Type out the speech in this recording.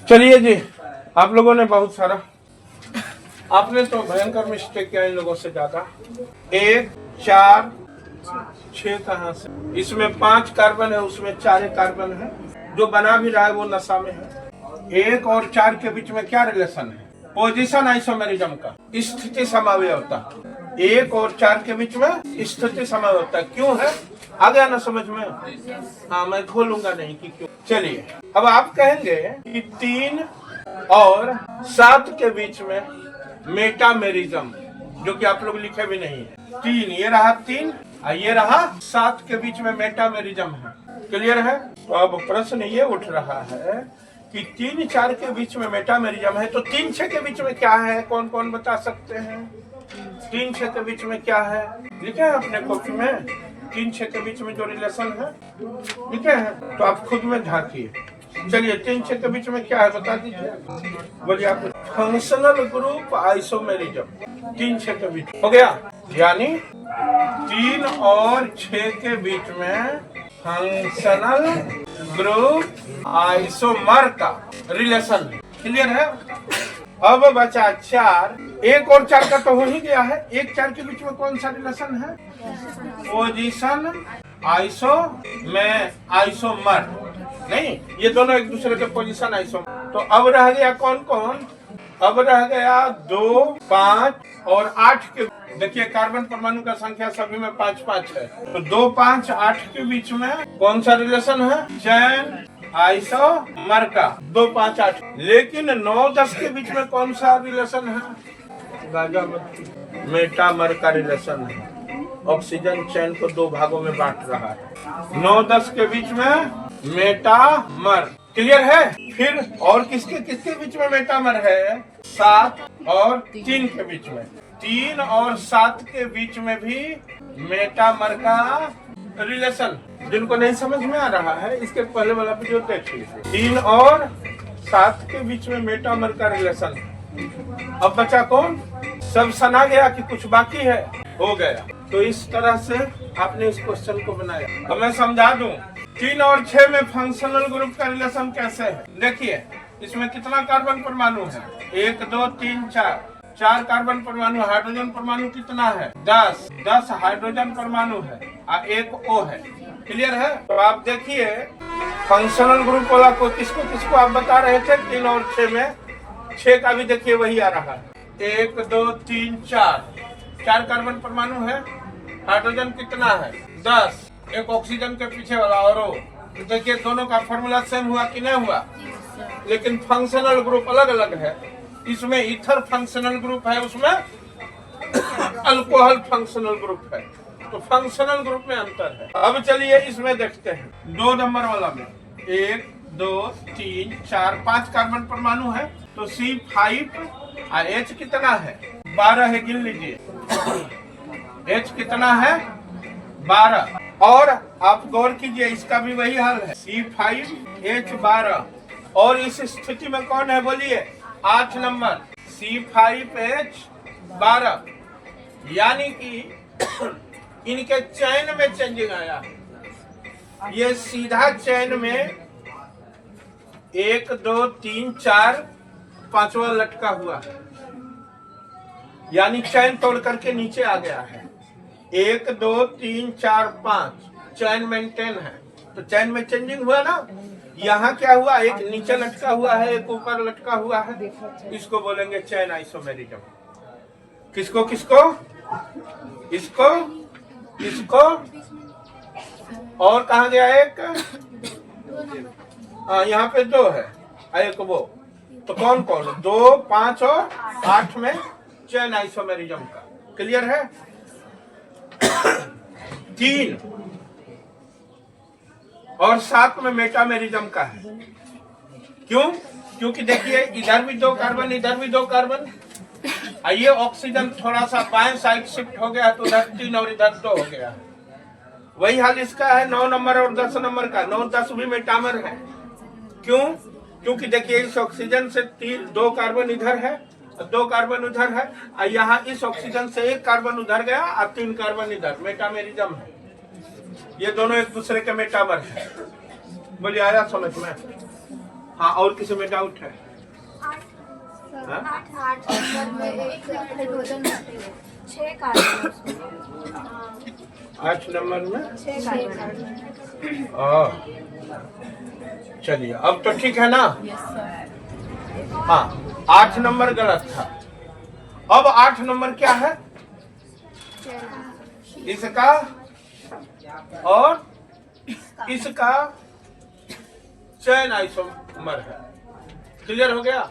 चलिए जी, आप लोगों ने बहुत सारा, आपने तो भयंकर मिस्टेक किया इन लोगों से ज्यादा। 1 4 6 कहाँ से? इसमें 5 कार्बन है, उसमें 4 कार्बन है। जो बना भी रहा है वो नशा में है। 1 और 4 के बीच में क्या रिलेशन है? पोजीशन आइसोमेरिज्म का, स्थिति समावयवता। 1 और 4 के बीच में स्थिति समावयवता क्यों है? आ गया ना समझ में? हाँ, मैं खोलूंगा नहीं कि क्यों। चलिए, अब आप कहेंगे कि 3 और 7 के बीच में मेटामेरिज्म, जो कि आप लोग लिखे भी नहीं है। 3, ये रहा 3 और ये रहा 7 के बीच में मेटामेरिज्म है। क्लियर है? तो अब प्रश्न ये उठ रहा है कि 3 4 के बीच में मेटामेरिज्म है, तो 3 6 के बीच में क्या है? कौन कौन बता सकते हैं? 3 6 के बीच में क्या है? लिखे हैं अपने कॉपी में? 3 6 के बीच में जो रिलेशन है लिखे हैं, तो आप खुद में झांकिए। चलिए, 3 6 के बीच में क्या है बता दीजिए। बोलिए आप। फंक्शनल ग्रुप आइसोमेरिज्म 3 6 के बीच हो गया, यानी 3 और 6 के बीच में फंक्शनल ग्रुप आइसोमर का रिलेशन। क्लियर है? अब बचा 4। 1 और 4 का तो हो ही गया है। 1 4 के बीच में कौन सा रिलेशन है? पोजीशन आइसो में आइसोमर नहीं, ये दोनों एक दूसरे के पोजीशन आइसोमर। तो अब रह गया कौन कौन? अब रह गया 2 5 और 8 के। देखिए, कार्बन परमाणु का संख्या सभी में 5 5 है, तो 2 5 8 के बीच में कौन सा रिलेशन है? चैन आइसोमर का 2 5 8। लेकिन 9 10 के बीच में कौन सा रिलेशन है? मेटामर का रिलेशन है। ऑक्सीजन चैन को 2 भागों में बांट रहा है। 9 10 के बीच में मेटामर। क्लियर है? फिर और किसके किसके बीच में मेटामर है? 7 और 3 के बीच में। 3 और 7 के बीच में भी मेटामर का रिलेशन। जिनको नहीं समझ में आ रहा है, इसके पहले वाला वीडियो देखिए। 3 और 7 के बीच में मेटामर का रिलेशन। अब बचा कौन? सब सना गया कि कुछ बाकी है? हो गया। तो इस तरह से आपने इस क्वेश्चन को बनाया। अब मैं समझा दूं, 3 और 6 में फंक्शनल ग्रुप का रिलेशन कैसे है। देखिए, इसमें कितना कार्बन परमाणु है? 1 2 3 4। 4 कार्बन परमाणु। हाइड्रोजन परमाणु कितना है? 10। 10 हाइड्रोजन परमाणु है और 1 O है। क्लियर है? तो आप देखिए, फंक्शनल ग्रुप वाला को किसको आप बता रहे थे? 3 और 6 में। 6 का भी देखिए वही आ रहा है। 1 2 3 4। 4 कार्बन परमाणु है। हाइड्रोजन कितना है? 10। एक ऑक्सीजन के पीछे वाला और O। तो देखिए, दोनों का फॉर्मूला सेम हुआ कि नहीं हुआ? लेकिन फंक्शनल ग्रुप अलग अलग है। इसमें ईथर फंक्शनल ग्रुप है, उसमें अल्कोहल फंक्शनल ग्रुप है। तो फंक्शनल ग्रुप में अंतर है। अब चलिए इसमें देखते हैं। 2 नंबर वाला में 1 2 3 4 5 कार्बन परमाणु है, तो C5 और H कितना है? 12 है। गिन लीजिए, H कितना है? 12। और आप गौर कीजिए, इसका भी वही हाल है। C5 H 12। और इस स्थिति में कौन है? बोलिए। 8 नंबर C5H 12। यानी कि इनके चैन में चेंजिंग आया। ये सीधा चैन में 1 2 3 4 5वां लटका हुआ है, यानी चैन तोड़ करके नीचे आ गया है। 1 2 3 4 5 चैन मेंटेन है, तो चैन में चेंजिंग हुआ ना। यहाँ क्या हुआ? एक नीचे लटका हुआ है, एक ऊपर लटका हुआ है। इसको बोलेंगे चैन आइसोमेरिज्म। किसको किसको? इसको इसको। और कहा गया? एक यहाँ पे 2 है, एक वो। तो कौन कौन? 2 5 और 8 में चैन आइसोमेरिज्म का। क्लियर है? 3 और 7 में मेटामेरिज्म का है। क्यों? क्योंकि देखिए, इधर भी 2 कार्बन, इधर भी 2 कार्बन। ये ऑक्सीजन थोड़ा सा बाएं साइड शिफ्ट हो गया, तो इधर 3 और इधर 2 हो गया। वही हाल इसका है 9 नंबर और 10 नंबर का। 9 10 भी मेटामर है। क्यों? क्योंकि देखिए, इस ऑक्सीजन से 2 कार्बन इधर है, 2 कार्बन उधर है, और यहाँ इस ऑक्सीजन से 1 कार्बन उधर गया और 3 कार्बन इधर। मेटामेरिज्म है। ये दोनों एक दूसरे के मेटामर है। बोलिए, आया समझ में? हाँ, और किसी में डाउट है? हाँ? 8 नंबर में चलिए, अब तो ठीक है ना? हाँ, 8 नंबर गलत था। अब 8 नंबर क्या है? इसका और इसका चयन आइसोमर है। क्लियर हो गया?